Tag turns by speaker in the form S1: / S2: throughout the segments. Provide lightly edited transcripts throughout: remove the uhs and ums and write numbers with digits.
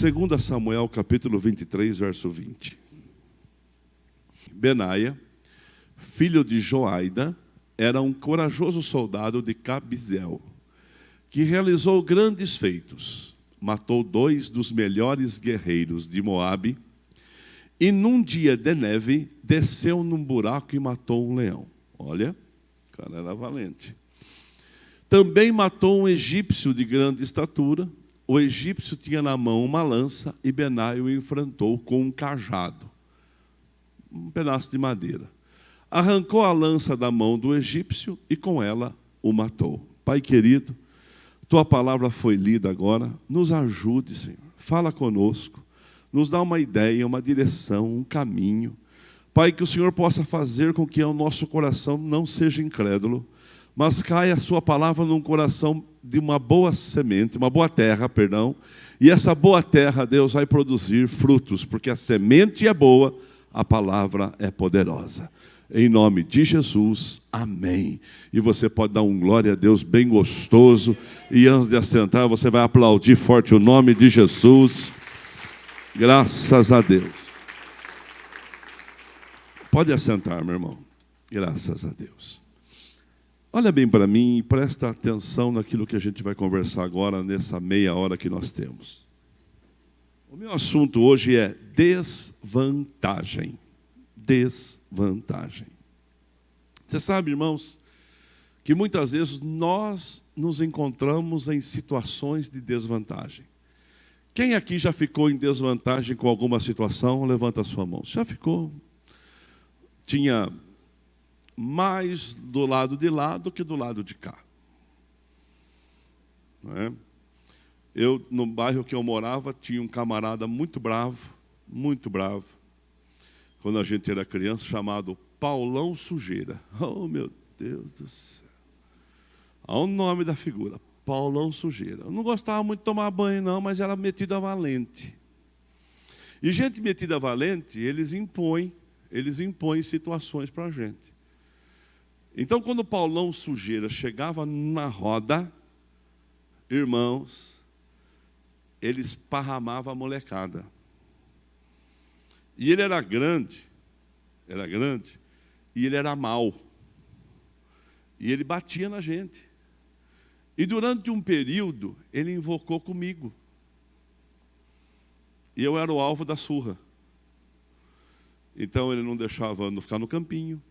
S1: 2 Samuel, capítulo 23, verso 20. Benaia, filho de Joaida, era um corajoso soldado de Cabizel, que realizou grandes feitos. Matou 2 dos melhores guerreiros de Moabe, e num dia de neve, desceu num buraco e matou um leão. Olha, o cara era valente. Também matou um egípcio de grande estatura. O egípcio tinha na mão uma lança, e Benaia o enfrentou com um cajado, um pedaço de madeira. Arrancou a lança da mão do egípcio e com ela o matou. Pai querido, tua palavra foi lida agora, nos ajude, Senhor. Fala conosco, nos dá uma ideia, uma direção, um caminho. Pai, que o Senhor possa fazer com que o nosso coração não seja incrédulo, mas caia a sua palavra num coração de uma boa semente, uma boa terra, perdão, e essa boa terra, Deus, vai produzir frutos, porque a semente é boa, a palavra é poderosa. Em nome de Jesus, amém. E você pode dar um glória a Deus bem gostoso, e antes de assentar, você vai aplaudir forte o nome de Jesus. Graças a Deus. Pode assentar, meu irmão. Graças a Deus. Olha bem para mim e presta atenção naquilo que a gente vai conversar agora, nessa meia hora que nós temos. O meu assunto hoje é desvantagem. Desvantagem. Você sabe, irmãos, que muitas vezes nós nos encontramos em situações de desvantagem. Quem aqui já ficou em desvantagem com alguma situação? Levanta a sua mão. Já ficou? Tinha mais do lado de lá do que do lado de cá. Não é? No bairro que eu morava, tinha um camarada muito bravo, quando a gente era criança, chamado Paulão Sujeira. Oh, meu Deus do céu. Olha o nome da figura, Paulão Sujeira. Eu não gostava muito de tomar banho, não, mas era metido a valente. E gente metida a valente, eles impõem situações para a gente. Então, quando o Paulão Sujeira chegava na roda, irmãos, ele esparramava a molecada. E ele era grande, e ele era mau. E ele batia na gente. E durante um período, ele invocou comigo. E eu era o alvo da surra. Então ele não deixava eu ficar no campinho.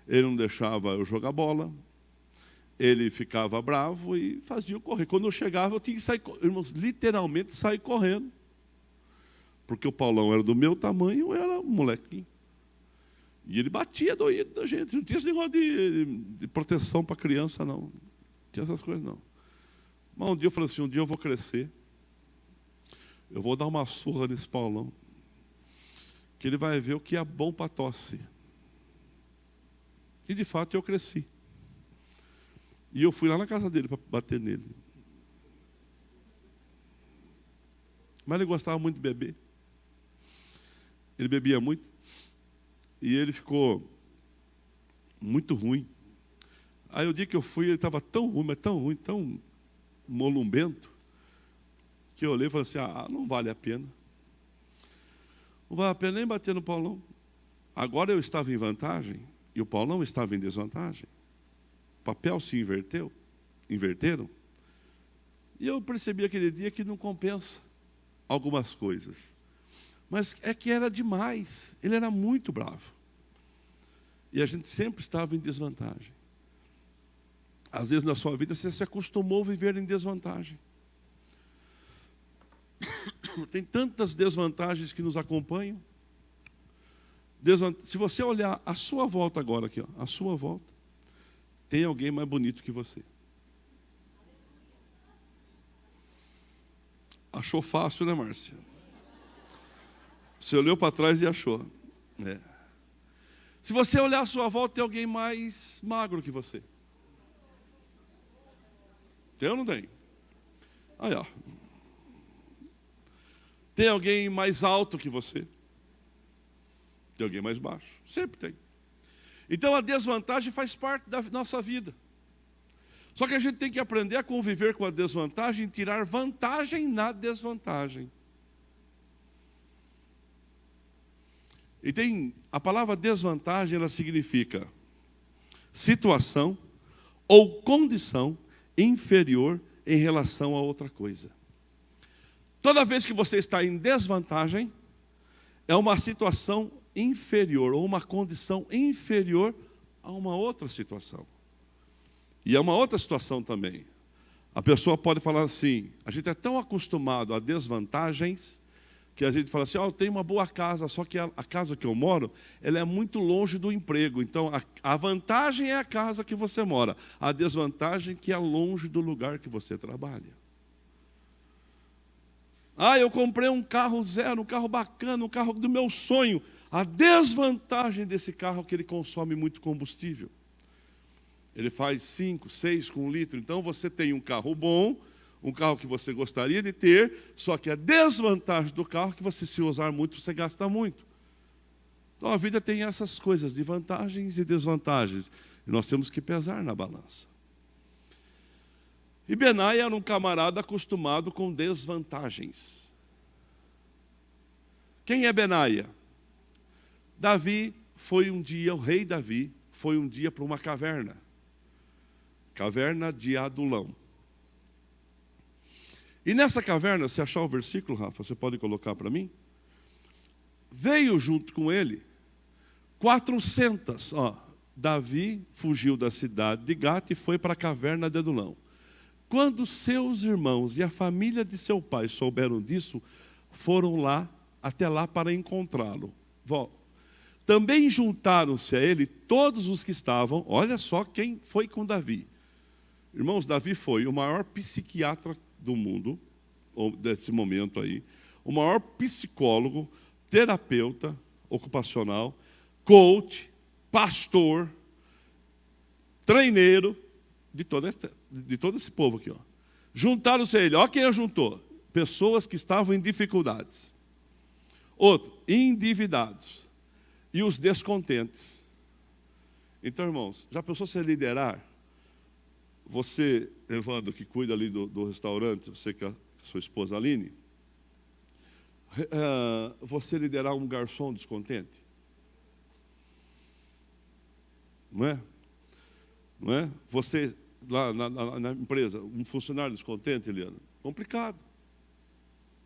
S1: Ele não deixava eu jogar bola. Ele ficava bravo e fazia eu correr. Quando eu chegava, eu tinha que sair, irmãos, literalmente sair correndo. Porque o Paulão era do meu tamanho, eu era um molequinho. E ele batia doído da gente. Não tinha esse negócio de proteção para criança, não. Não tinha essas coisas, não. Mas um dia eu falei assim, um dia eu vou crescer. Eu vou dar uma surra nesse Paulão. Que ele vai ver o que é bom para tosse. E de fato eu cresci. E eu fui lá na casa dele para bater nele. Mas ele gostava muito de beber. Ele bebia muito. E ele ficou muito ruim. Aí o dia que eu fui, ele estava tão ruim, mas tão ruim, tão molumbento, que eu olhei e falei assim, não vale a pena. Não vale a pena nem bater no Paulão. Agora eu estava em vantagem e o Paulão estava em desvantagem. O papel se inverteram. E eu percebi aquele dia que não compensa algumas coisas. Mas é que era demais. Ele era muito bravo. E a gente sempre estava em desvantagem. Às vezes na sua vida você se acostumou a viver em desvantagem. Tem tantas desvantagens que nos acompanham. Se você olhar a sua volta agora, aqui, a sua volta, tem alguém mais bonito que você. Achou fácil, né, Márcia? Você olhou para trás e achou. Se você olhar a sua volta, tem alguém mais magro que você. Tem ou não tem? Aí, ó. Tem alguém mais alto que você? Tem alguém mais baixo? Sempre tem. Então a desvantagem faz parte da nossa vida. Só que a gente tem que aprender a conviver com a desvantagem e tirar vantagem na desvantagem. E a palavra desvantagem, ela significa situação ou condição inferior em relação a outra coisa. Toda vez que você está em desvantagem, é uma situação inferior ou uma condição inferior a uma outra situação. E é uma outra situação também. A pessoa pode falar assim, a gente é tão acostumado a desvantagens, que a gente fala assim, eu tenho uma boa casa, só que a casa que eu moro, ela é muito longe do emprego. Então, a vantagem é a casa que você mora. A desvantagem é que é longe do lugar que você trabalha. Eu comprei um carro zero, um carro bacana, um carro do meu sonho. A desvantagem desse carro é que ele consome muito combustível. Ele faz 5, 6 com 1 litro. Então, você tem um carro bom, um carro que você gostaria de ter, só que a desvantagem do carro é que você, se usar muito, você gasta muito. Então a vida tem essas coisas de vantagens e desvantagens. E nós temos que pesar na balança. E Benaia era um camarada acostumado com desvantagens. Quem é Benaia? Davi foi um dia, o rei Davi, foi um dia para uma caverna. Caverna de Adulão. E nessa caverna, se achar o versículo, Rafa, você pode colocar para mim? Veio junto com ele 400. Davi fugiu da cidade de Gate e foi para a caverna de Adulão. Quando seus irmãos e a família de seu pai souberam disso, foram até lá para encontrá-lo. Também juntaram-se a ele todos os que estavam, olha só quem foi com Davi. Irmãos, Davi foi o maior psiquiatra do mundo, desse momento aí, o maior psicólogo, terapeuta ocupacional, coach, pastor, treineiro, de todo esse povo aqui. Juntaram-se a ele, olha quem juntou, pessoas que estavam em dificuldades. Outro, endividados. E os descontentes. Então, irmãos, já pensou você liderar? Você, Evandro, que cuida ali do restaurante, você que é a sua esposa Aline, você liderar um garçom descontente? Não é? Não é? Você, lá na empresa, um funcionário descontente, Eliana? Complicado.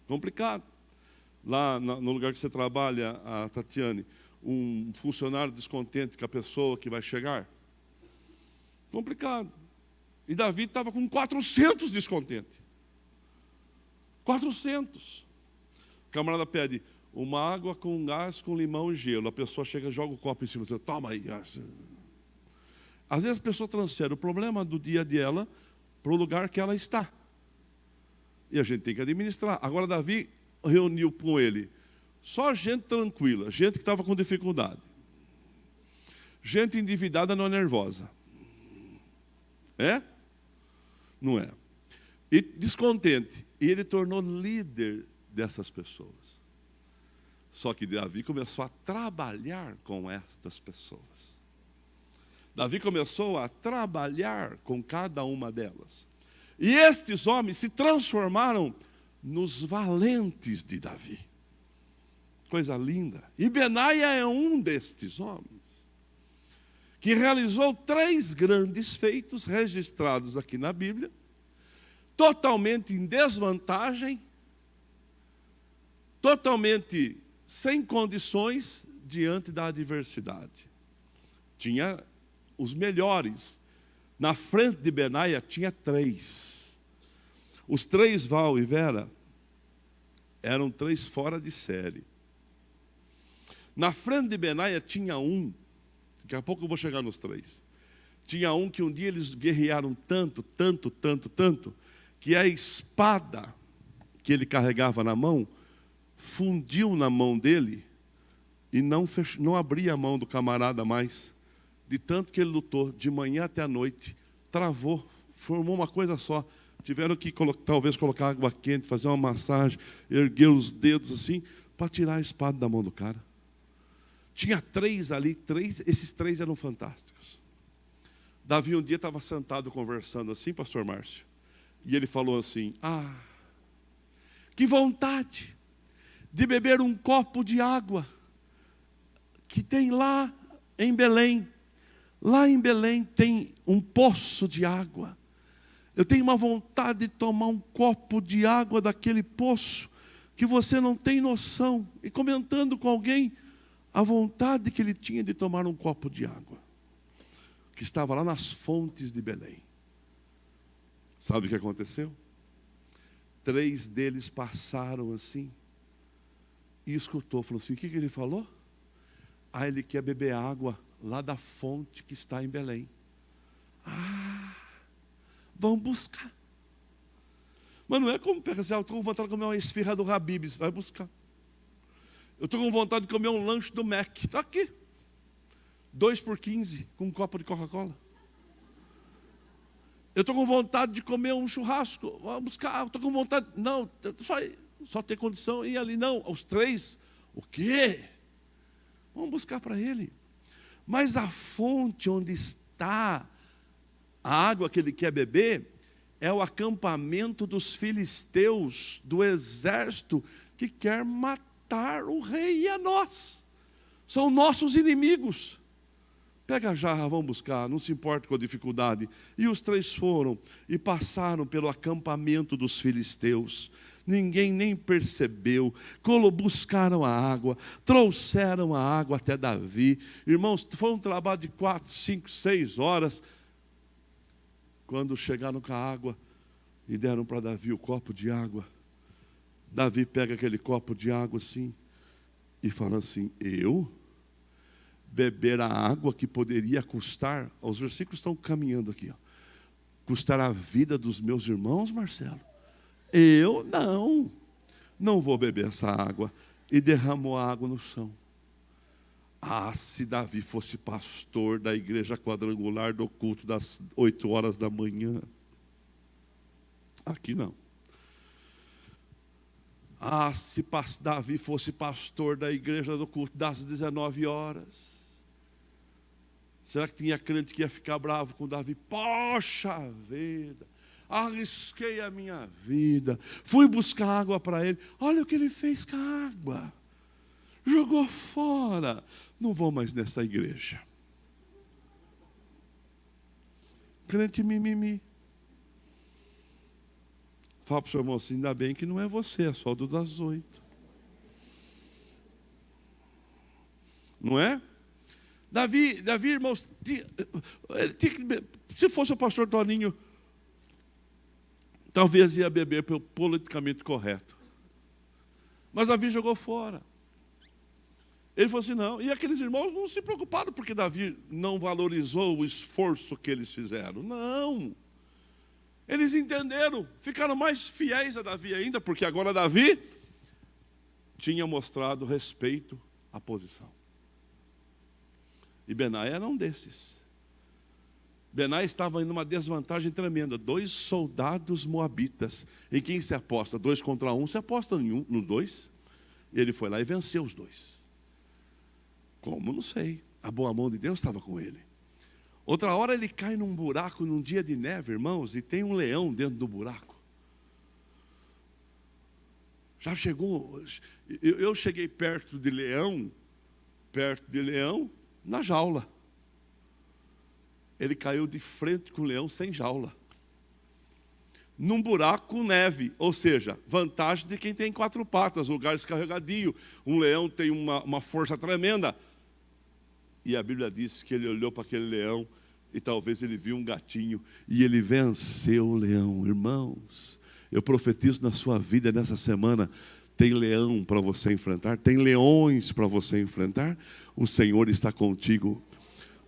S1: Complicado. Lá no lugar que você trabalha, a Tatiane, um funcionário descontente com a pessoa que vai chegar? Complicado. E Davi estava com 400 descontentes. 400. O camarada pede uma água com gás, com limão e gelo. A pessoa chega e joga o copo em cima. Toma aí. Às vezes a pessoa transfere o problema do dia dela para o lugar que ela está. E a gente tem que administrar. Agora Davi reuniu com ele só gente tranquila, gente que estava com dificuldade. Gente endividada, não nervosa. É? Não é. E descontente. E ele tornou líder dessas pessoas. Só que Davi começou a trabalhar com estas pessoas. Davi começou a trabalhar com cada uma delas. E estes homens se transformaram nos valentes de Davi. Coisa linda. E Benaia é um destes homens, que realizou 3 grandes feitos registrados aqui na Bíblia, totalmente em desvantagem, totalmente sem condições diante da adversidade. Tinha os melhores. Na frente de Benaia tinha 3. Os 3, Val e Vera, eram 3 fora de série. Na frente de Benaia tinha um, daqui a pouco eu vou chegar nos 3. Tinha um que um dia eles guerrearam tanto, que a espada que ele carregava na mão, fundiu na mão dele e não abria a mão do camarada mais. De tanto que ele lutou, de manhã até a noite, travou, formou uma coisa só. Tiveram que talvez colocar água quente, fazer uma massagem, erguer os dedos assim, para tirar a espada da mão do cara. Tinha 3 ali, esses 3 eram fantásticos. Davi um dia estava sentado conversando assim, pastor Márcio, e ele falou assim, que vontade de beber um copo de água que tem lá em Belém. Lá em Belém tem um poço de água. Eu tenho uma vontade de tomar um copo de água daquele poço, que você não tem noção. E comentando com alguém, a vontade que ele tinha de tomar um copo de água, que estava lá nas fontes de Belém. Sabe o que aconteceu? 3 deles passaram assim, e escutou, falou assim, o que ele falou? Ah, ele quer beber água lá da fonte que está em Belém. Ah, vão buscar. Mas não é como pegar assim, eu estou com vontade de comer uma esfirra do Habib's, vai buscar. Eu estou com vontade de comer um lanche do Mac, está aqui. 2 por 15, com um copo de Coca-Cola. Eu estou com vontade de comer um churrasco, vou buscar, estou com vontade, não, só ter condição, ir ali, não, os 3, o quê? Vamos buscar para ele. Mas a fonte onde está a água que ele quer beber, é o acampamento dos filisteus, do exército, que quer matar o rei e a nós. São nossos inimigos. Pega a jarra, vão buscar, não se importa com a dificuldade. E os 3 foram e passaram pelo acampamento dos filisteus. Ninguém nem percebeu. Buscaram a água, trouxeram a água até Davi. Irmãos, foi um trabalho de 4, 5, 6 horas. Quando chegaram com a água e deram para Davi o copo de água, Davi pega aquele copo de água assim e fala assim, eu beber a água que poderia custar, os versículos estão caminhando aqui, ó, custar a vida dos meus irmãos, Marcelo? Eu não vou beber essa água. E derramou a água no chão. Ah, se Davi fosse pastor da igreja quadrangular do culto das 8 horas da manhã. Aqui não. Ah, se Davi fosse pastor da igreja do culto das 19 horas. Será que tinha crente que ia ficar bravo com Davi? Poxa vida, arrisquei a minha vida, fui buscar água para ele, olha o que ele fez com a água, jogou fora, não vou mais nessa igreja. Crente mimimi. Fala para o seu irmão assim, ainda bem que não é você, é só do das 8. Não é? Davi, irmãos, se fosse o pastor Toninho, talvez ia beber pelo politicamente correto. Mas Davi jogou fora. Ele falou assim, não. E aqueles irmãos não se preocuparam porque Davi não valorizou o esforço que eles fizeram. Não. Eles entenderam, ficaram mais fiéis a Davi ainda, porque agora Davi tinha mostrado respeito à posição. E Benaia era um desses. Benaia estava em uma desvantagem tremenda. 2 soldados moabitas. Em quem se aposta? 2 contra 1, se aposta nos 2. Ele foi lá e venceu os 2. Como? Não sei. A boa mão de Deus estava com ele. Outra hora ele cai num buraco num dia de neve, irmãos, e tem um leão dentro do buraco. Já chegou? Eu cheguei perto de leão, na jaula. Ele caiu de frente com o leão sem jaula. Num buraco com neve, ou seja, vantagem de quem tem 4 patas, lugar escarregadio. Um leão tem uma força tremenda. E a Bíblia diz que ele olhou para aquele leão e talvez ele viu um gatinho e ele venceu o leão. Irmãos, eu profetizo na sua vida nessa semana, tem leão para você enfrentar, tem leões para você enfrentar, o Senhor está contigo.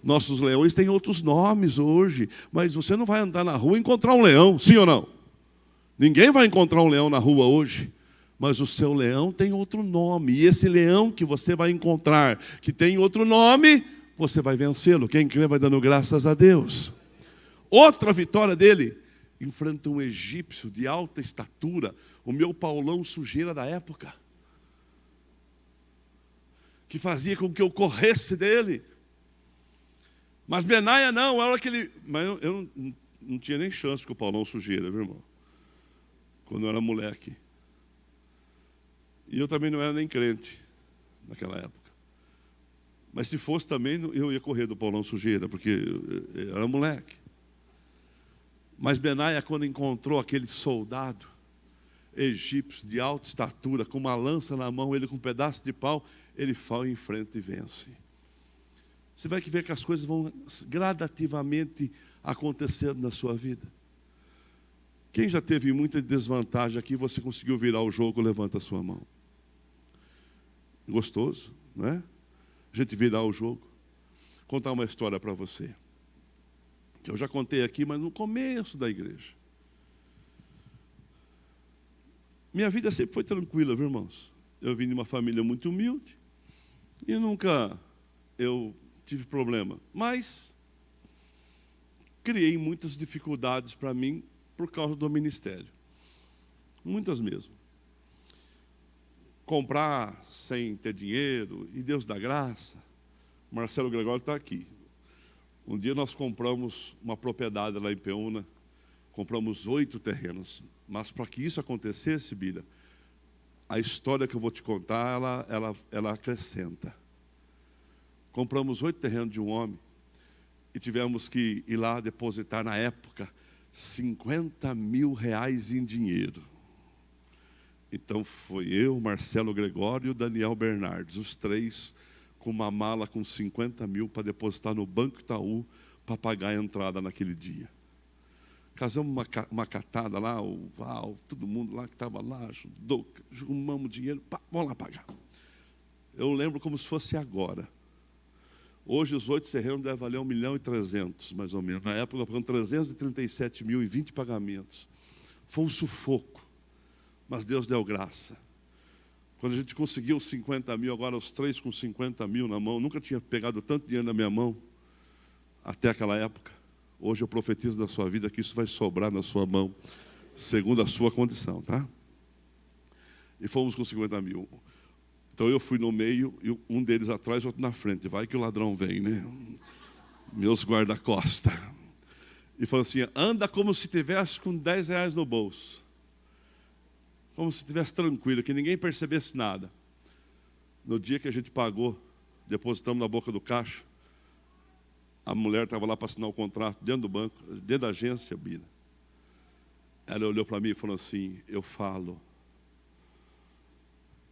S1: Nossos leões têm outros nomes hoje, mas você não vai andar na rua e encontrar um leão, sim ou não? Ninguém vai encontrar um leão na rua hoje, mas o seu leão tem outro nome, e esse leão que você vai encontrar, que tem outro nome, você vai vencê-lo. Quem crê vai dando graças a Deus. Outra vitória dele, enfrenta um egípcio de alta estatura, o meu Paulão Sujeira da época, que fazia com que eu corresse dele. Mas Benaia não, era aquele... Mas eu não tinha nem chance com o Paulão Sujeira, meu irmão, quando eu era moleque. E eu também não era nem crente naquela época. Mas se fosse também, eu ia correr do Paulão Sujeira, porque eu era moleque. Mas Benaia, quando encontrou aquele soldado egípcio de alta estatura, com uma lança na mão, ele com um pedaço de pau, ele vai em frente e vence. Você vai ver que as coisas vão gradativamente acontecendo na sua vida. Quem já teve muita desvantagem aqui, você conseguiu virar o jogo, levanta a sua mão. Gostoso, não é? A gente virar o jogo. Vou contar uma história para você, que eu já contei aqui, mas no começo da igreja. Minha vida sempre foi tranquila, viu, irmãos? Eu vim de uma família muito humilde e nunca eu tive problema. Mas criei muitas dificuldades para mim por causa do ministério. Muitas mesmo. Comprar sem ter dinheiro, e Deus dá graça. Marcelo Gregório está aqui. Um dia nós compramos uma propriedade lá em Peúna, compramos 8 terrenos. Mas para que isso acontecesse, Bíblia, a história que eu vou te contar, ela acrescenta. Compramos 8 terrenos de um homem e tivemos que ir lá depositar, na época, 50 mil reais em dinheiro. Então foi eu, Marcelo Gregório e o Daniel Bernardes, os 3 com uma mala com 50 mil para depositar no Banco Itaú para pagar a entrada naquele dia. Casamos uma catada lá, o Val, todo mundo lá que estava lá, ajudou, arrumamos dinheiro, vamos lá pagar. Eu lembro como se fosse agora. Hoje os 8 terrenos devem valer 1.300.000, mais ou menos. Na época, nós pagamos 337 mil e 20 pagamentos. Foi um sufoco, mas Deus deu graça. Quando a gente conseguiu os 50 mil, agora os 3 com 50 mil na mão, nunca tinha pegado tanto dinheiro na minha mão, até aquela época. Hoje eu profetizo na sua vida que isso vai sobrar na sua mão, segundo a sua condição, tá? E fomos com 50 mil. Então eu fui no meio, e um deles atrás, outro na frente. Vai que o ladrão vem, né? Meus guarda-costa. E falou assim, anda como se tivesse com 10 reais no bolso. Como se estivesse tranquilo, que ninguém percebesse nada. No dia que a gente pagou, depositamos na boca do caixa, a mulher estava lá para assinar o contrato, dentro do banco, dentro da agência, Bina. Ela olhou para mim e falou assim, eu falo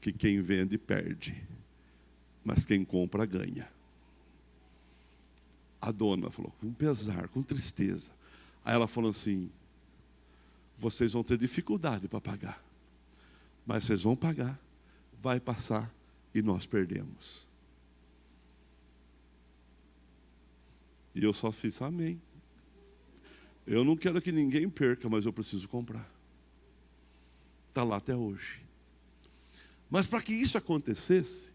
S1: que quem vende perde, mas quem compra ganha. A dona falou, com pesar, com tristeza. Aí ela falou assim, vocês vão ter dificuldade para pagar, mas vocês vão pagar, vai passar e nós perdemos. E eu só fiz amém. Eu não quero que ninguém perca, mas eu preciso comprar. Está lá até hoje. Mas para que isso acontecesse,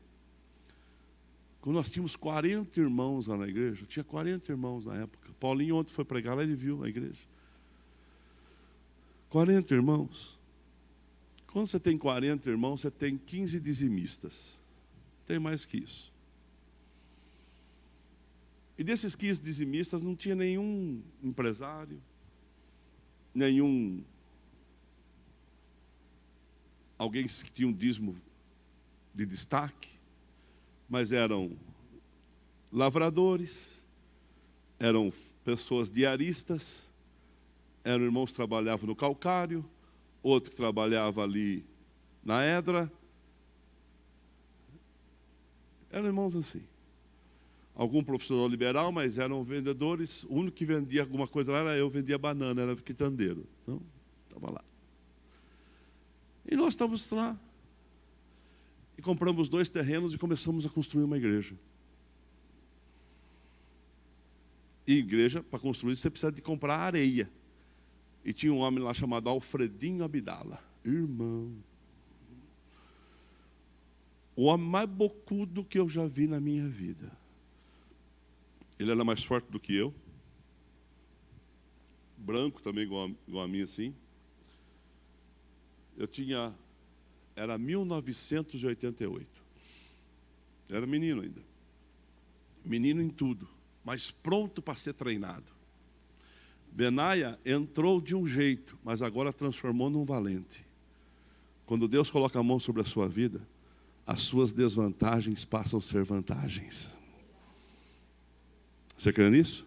S1: quando nós tínhamos 40 irmãos lá na igreja, tinha 40 irmãos na época. Paulinho ontem foi pregar lá, ele viu a igreja. 40 irmãos. Quando você tem 40 irmãos, você tem 15 dizimistas. Tem mais que isso. E desses 15 dizimistas não tinha nenhum empresário, alguém que tinha um dízimo de destaque, mas eram lavradores, eram pessoas diaristas, eram irmãos que trabalhavam no calcário, outro que trabalhava ali na Edra. Eram irmãos assim. Algum profissional liberal, mas eram vendedores. O único que vendia alguma coisa lá era eu, vendia banana, era quitandeiro. Então, estava lá. E nós estávamos lá. E compramos 2 terrenos e começamos a construir uma igreja. E igreja, para construir, você precisa de comprar areia. E tinha um homem lá chamado Alfredinho Abdala. Irmão. O homem mais bocudo que eu já vi na minha vida. Ele era mais forte do que eu. Branco também, igual a mim, assim. Era 1988. Eu era menino ainda. Menino em tudo, mas pronto para ser treinado. Benaia entrou de um jeito, mas agora transformou num valente. Quando Deus coloca a mão sobre a sua vida, as suas desvantagens passam a ser vantagens. Você crê nisso?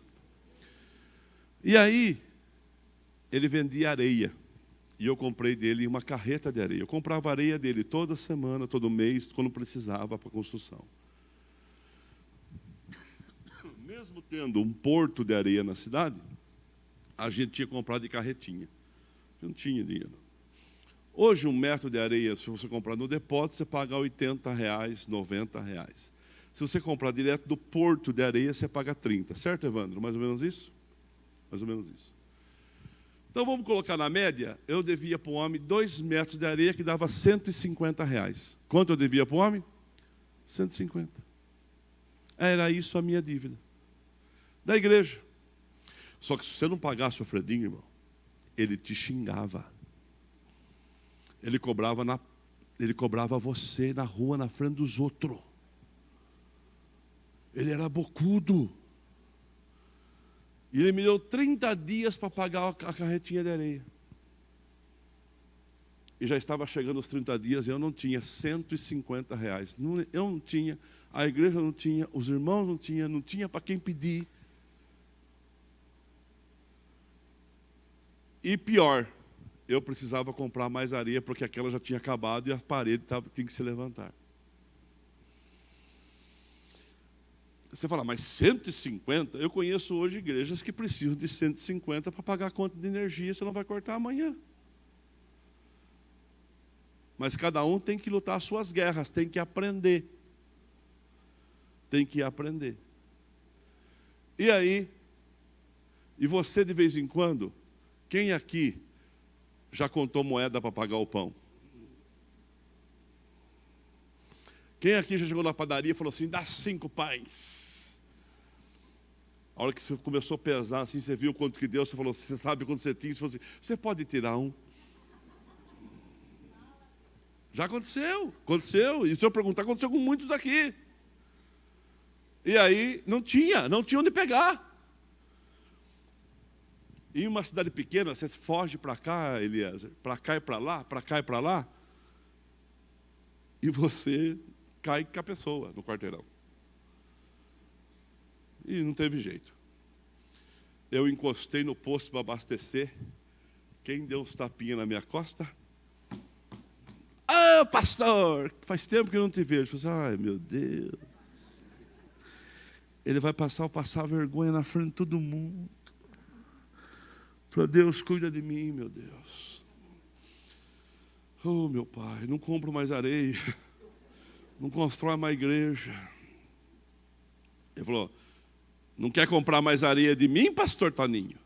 S1: E aí, ele vendia areia. E eu comprei dele uma carreta de areia. Eu comprava areia dele toda semana, todo mês, quando precisava para construção. Mesmo tendo um porto de areia na cidade, a gente tinha comprado de carretinha. Não tinha dinheiro. Hoje, 1 metro de areia, se você comprar no depósito, você paga R$80, R$90. Se você comprar direto do porto de areia, você paga 30. Certo, Evandro? Mais ou menos isso? Mais ou menos isso. Então, vamos colocar na média, eu devia para o homem 2 metros de areia, que dava R$150. Quanto eu devia para o homem? 150. Era isso a minha dívida. Da igreja. Só que se você não pagasse o Fredinho, irmão, ele te xingava. Ele cobrava você na rua, na frente dos outros. Ele era bocudo. E ele me deu 30 dias para pagar a carretinha de areia. E já estava chegando os 30 dias e eu não tinha R$150. Eu não tinha, a igreja não tinha, os irmãos não tinha para quem pedir. E pior, eu precisava comprar mais areia, porque aquela já tinha acabado e a parede tinha que se levantar. Você fala, mas 150? Eu conheço hoje igrejas que precisam de 150 para pagar a conta de energia, você não vai cortar amanhã. Mas cada um tem que lutar as suas guerras, tem que aprender. Tem que aprender. E aí, e você de vez em quando, quem aqui já contou moeda para pagar o pão? Quem aqui já chegou na padaria e falou assim, dá 5 pães? A hora que você começou a pesar, assim, você viu quanto que deu, você falou, você sabe quanto você tinha, você falou assim, você pode tirar um? Já aconteceu. E se eu perguntar, aconteceu com muitos daqui. E aí, não tinha onde pegar. Em uma cidade pequena, você foge para cá, Eliezer, para cá e para lá, para cá e para lá, e você cai com a pessoa no quarteirão. E não teve jeito. Eu encostei no posto para abastecer. Quem deu uns tapinhas na minha costa? Ah, pastor, faz tempo que eu não te vejo. Eu falei, ai, meu Deus. Ele vai passar vergonha na frente de todo mundo. Falei, Deus, cuida de mim, meu Deus. Oh, meu pai, não compro mais areia. Não constrói mais igreja. Ele falou, não quer comprar mais areia de mim, pastor Toninho?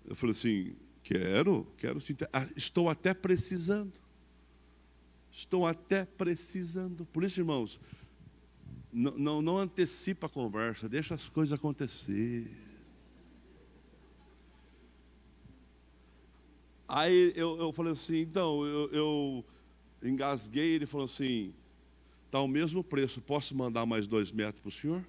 S1: Eu falei assim, quero sim. Estou até precisando. Por isso, irmãos, não antecipa a conversa, deixa as coisas acontecer. Aí eu falei assim, então, eu engasguei, ele falou assim, está o mesmo preço, posso mandar mais 2 metros para o senhor?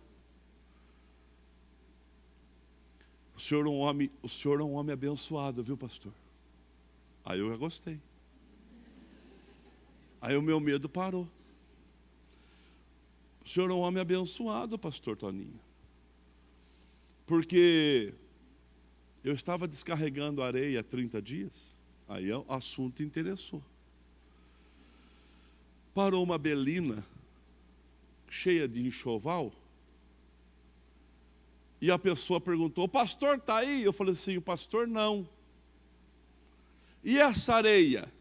S1: O senhor é um homem abençoado, viu, pastor? Aí eu já gostei. Aí o meu medo parou. O senhor é um homem abençoado, pastor Toninho. Porque eu estava descarregando areia há 30 dias. Aí o assunto interessou. Parou uma belina cheia de enxoval. E a pessoa perguntou, o pastor está aí? Eu falei assim, o pastor não. E essa areia?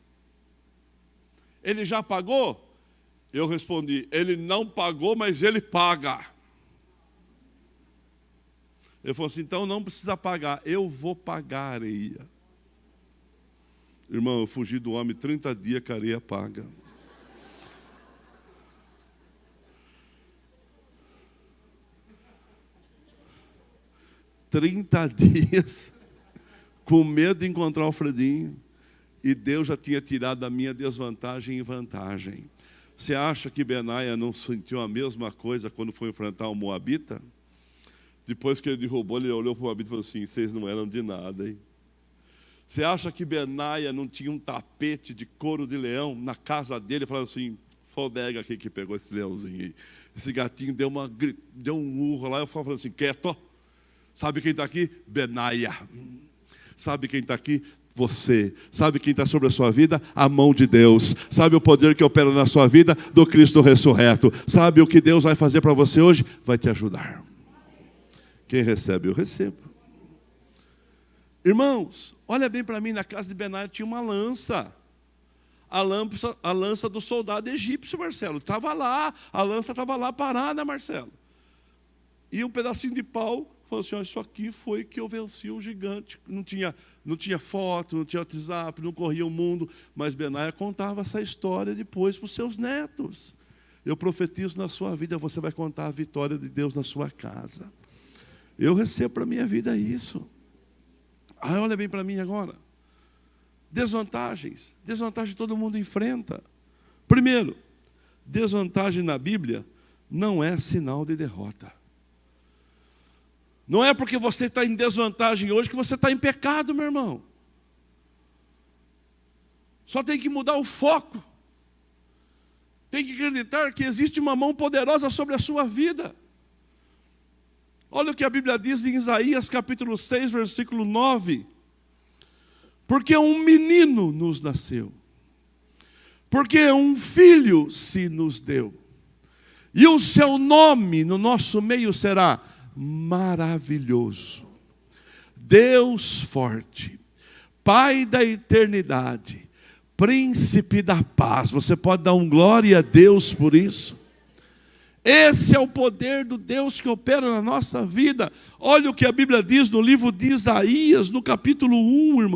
S1: Ele já pagou? Eu respondi, ele não pagou, mas ele paga. Ele falou assim, então não precisa pagar, eu vou pagar a areia. Irmão, eu fugi do homem 30 dias que a areia paga. Trinta dias, com medo de encontrar o Fredinho, e Deus já tinha tirado a minha desvantagem em vantagem. Você acha que Benaia não sentiu a mesma coisa quando foi enfrentar o Moabita? Depois que ele derrubou, ele olhou para o Moabita e falou assim, vocês não eram de nada, hein? Você acha que Benaia não tinha um tapete de couro de leão na casa dele, falando assim, Foi o Dega aqui que pegou esse leãozinho aí. Esse gatinho deu um urro lá, eu falei assim, quieto. Sabe quem está aqui? Benaia. Sabe quem está aqui? Você. Sabe quem está sobre a sua vida? A mão de Deus. Sabe o poder que opera na sua vida? Do Cristo ressurreto. Sabe o que Deus vai fazer para você hoje? Vai te ajudar. Quem recebe, eu recebo. Irmãos, olha bem para mim, na casa de Benaia tinha uma lança. A lança do soldado egípcio, Marcelo. Estava lá, a lança estava lá parada, Marcelo. E um pedacinho de pau, falou assim, isso aqui foi que eu venci o gigante. Não tinha foto, não tinha WhatsApp, não corria o mundo. Mas Benaia contava essa história depois para os seus netos. Eu profetizo na sua vida, você vai contar a vitória de Deus na sua casa. Eu recebo para a minha vida isso. Olha bem para mim agora. Desvantagens. Desvantagem todo mundo enfrenta. Primeiro, desvantagem na Bíblia não é sinal de derrota. Não é porque você está em desvantagem hoje que você está em pecado, meu irmão. Só tem que mudar o foco. Tem que acreditar que existe uma mão poderosa sobre a sua vida. Olha o que a Bíblia diz em Isaías capítulo 6, versículo 9. Porque um menino nos nasceu. Porque um filho se nos deu. E o seu nome no nosso meio será Maravilhoso, Deus forte, Pai da eternidade, Príncipe da paz. Você pode dar um glória a Deus por isso? Esse é o poder do Deus que opera na nossa vida. Olha o que a Bíblia diz no livro de Isaías, no capítulo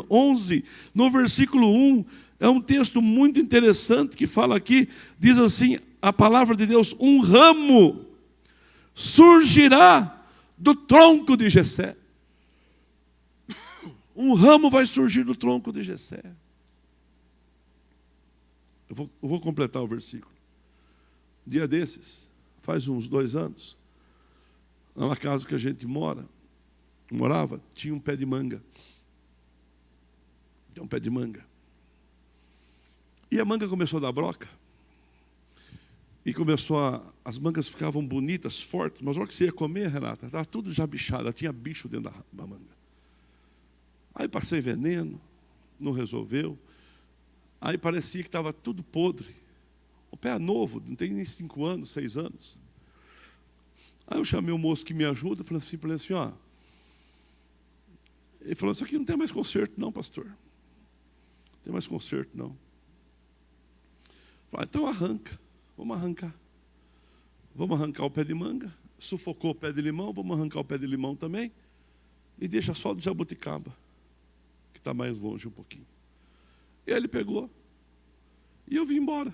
S1: 11, no versículo 1. É um texto muito interessante que fala aqui, diz assim, a palavra de Deus, um ramo surgirá do tronco de Jessé. Um ramo vai surgir do tronco de Jessé. Eu vou completar o versículo. Dia desses, faz uns 2 anos, na casa que a gente morava, tinha um pé de manga. Tinha um pé de manga. E a manga começou a dar broca. E as mangas ficavam bonitas, fortes, mas na hora que você ia comer, Renata, estava tudo já bichado, tinha bicho dentro da manga. Aí passei veneno, não resolveu. Aí parecia que estava tudo podre. O pé é novo, não tem nem 5 anos, 6 anos. Aí eu chamei o moço que me ajuda, falei assim, ó. Ele falou, isso aqui não tem mais conserto não, pastor. Não tem mais conserto não. Falei, então arranca, vamos arrancar. Vamos arrancar o pé de manga, sufocou o pé de limão, vamos arrancar o pé de limão também, e deixa só do jabuticaba, que está mais longe um pouquinho. E aí ele pegou, e eu vim embora.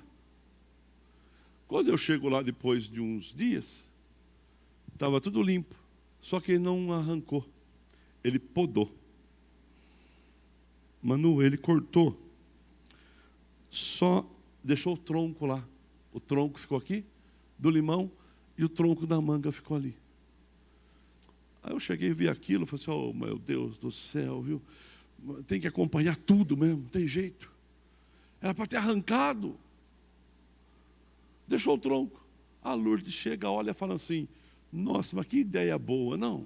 S1: Quando eu chego lá depois de uns dias, estava tudo limpo, só que ele não arrancou, ele podou. Manu, ele cortou, só deixou o tronco lá. O tronco ficou aqui, do limão, e o tronco da manga ficou ali. Aí eu cheguei e vi aquilo, falei assim, oh meu Deus do céu, viu? Tem que acompanhar tudo mesmo, não tem jeito. Era para ter arrancado. Deixou o tronco. A Lourdes chega, olha e fala assim, nossa, mas que ideia boa, não?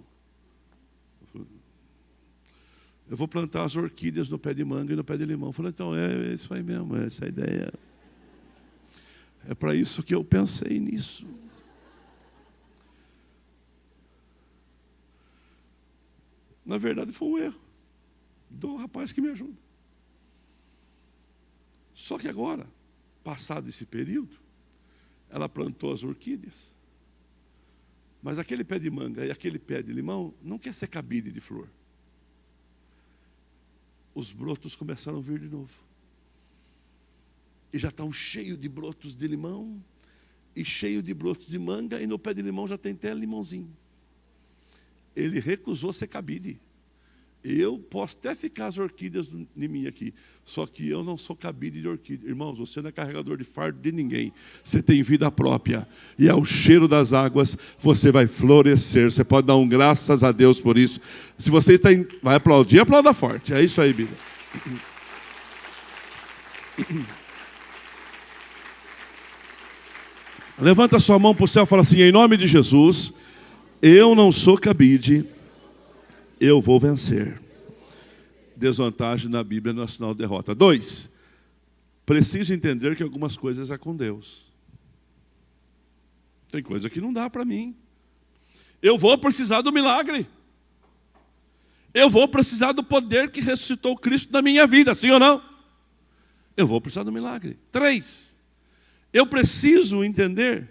S1: Eu vou plantar as orquídeas no pé de manga e no pé de limão. Eu falei, então é isso aí mesmo, essa é a ideia. É para isso que eu pensei nisso. Na verdade foi um erro do rapaz que me ajuda. Só que agora, passado esse período, ela plantou as orquídeas. Mas aquele pé de manga e aquele pé de limão não quer ser cabide de flor. Os brotos começaram a vir de novo. E já estão cheios de brotos de limão e cheio de brotos de manga, e no pé de limão já tem até limãozinho. Ele recusou ser cabide. Eu posso até ficar as orquídeas em mim aqui, só que eu não sou cabide de orquídea. Irmãos, você não é carregador de fardo de ninguém. Você tem vida própria. E ao cheiro das águas, você vai florescer. Você pode dar um graças a Deus por isso. Se você está vai aplaudir, aplauda forte. É isso aí, Bíblia. Levanta sua mão para o céu e fala assim: em nome de Jesus, eu não sou cabide, eu vou vencer. Desvantagem na Bíblia não é sinal de derrota. 2, preciso entender que algumas coisas é com Deus. Tem coisa que não dá para mim. Eu vou precisar do milagre. Eu vou precisar do poder que ressuscitou Cristo na minha vida, sim ou não? Eu vou precisar do milagre. 3, eu preciso entender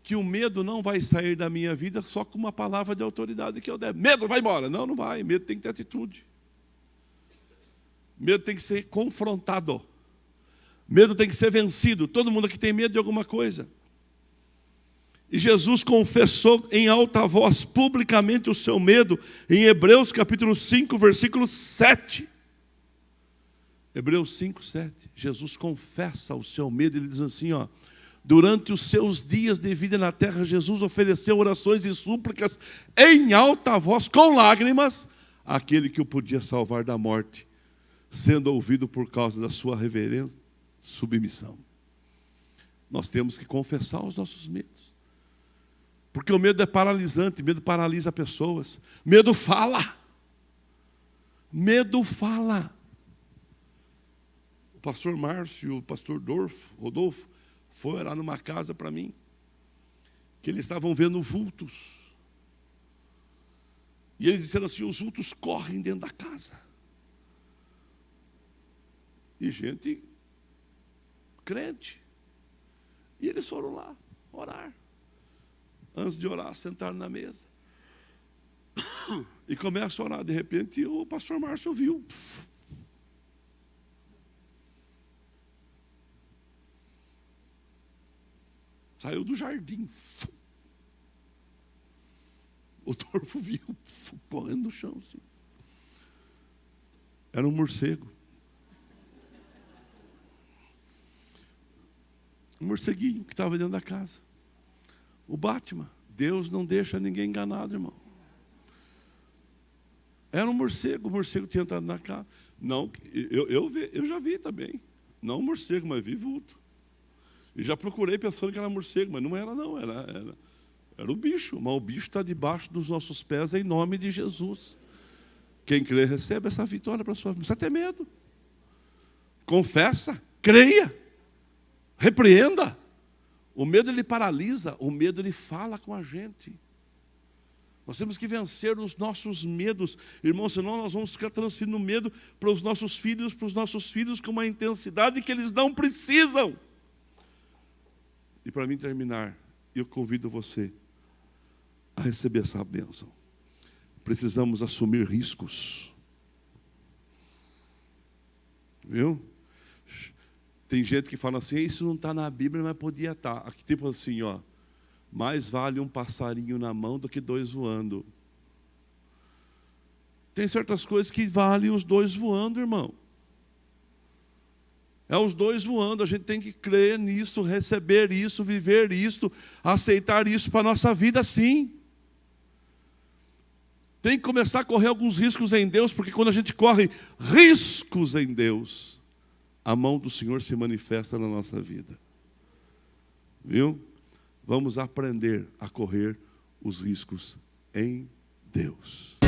S1: que o medo não vai sair da minha vida só com uma palavra de autoridade que eu der. Medo, vai embora. Não, não vai. Medo tem que ter atitude. Medo tem que ser confrontado. Medo tem que ser vencido. Todo mundo aqui tem medo de alguma coisa. E Jesus confessou em alta voz, publicamente, o seu medo, em Hebreus capítulo 5, versículo 7. Hebreus 5, 7. Jesus confessa o seu medo, ele diz assim, ó: durante os seus dias de vida na terra, Jesus ofereceu orações e súplicas em alta voz, com lágrimas, àquele que o podia salvar da morte, sendo ouvido por causa da sua reverência, submissão. Nós temos que confessar os nossos medos. Porque o medo é paralisante, medo paralisa pessoas. Medo fala. Medo fala. O pastor Márcio e o pastor Rodolfo foram orar numa casa para mim, que eles estavam vendo vultos. E eles disseram assim: os vultos correm dentro da casa. E gente crente. E eles foram lá orar. Antes de orar, sentaram na mesa. E começam a orar. De repente, o pastor Márcio ouviu. Saiu do jardim. O Dorfo viu, correndo no chão. Assim. Era um morcego. Um morceguinho que estava dentro da casa. O Batman. Deus não deixa ninguém enganado, irmão. Era um morcego. O morcego tinha entrado na casa. Não, eu já vi também. Não um morcego, mas vi vulto. E já procurei pensando que era morcego, mas não era não. Era o bicho. Mas o bicho está debaixo dos nossos pés em nome de Jesus. Quem crê recebe essa vitória para a sua vida. Não precisa ter medo. Confessa. Creia. Repreenda. O medo, ele paralisa, o medo, ele fala com a gente. Nós temos que vencer os nossos medos, irmãos, senão nós vamos ficar transferindo medo para os nossos filhos com uma intensidade que eles não precisam. E para mim terminar, eu convido você a receber essa bênção. Precisamos assumir riscos. Viu? Tem gente que fala assim: isso não está na Bíblia, mas podia estar. Aqui tipo assim, ó: mais vale um passarinho na mão do que 2 voando. Tem certas coisas que valem os 2 voando, irmão. É os 2 voando, a gente tem que crer nisso, receber isso, viver isso, aceitar isso para a nossa vida, sim. Tem que começar a correr alguns riscos em Deus, porque quando a gente corre riscos em Deus, a mão do Senhor se manifesta na nossa vida. Viu? Vamos aprender a correr os riscos em Deus.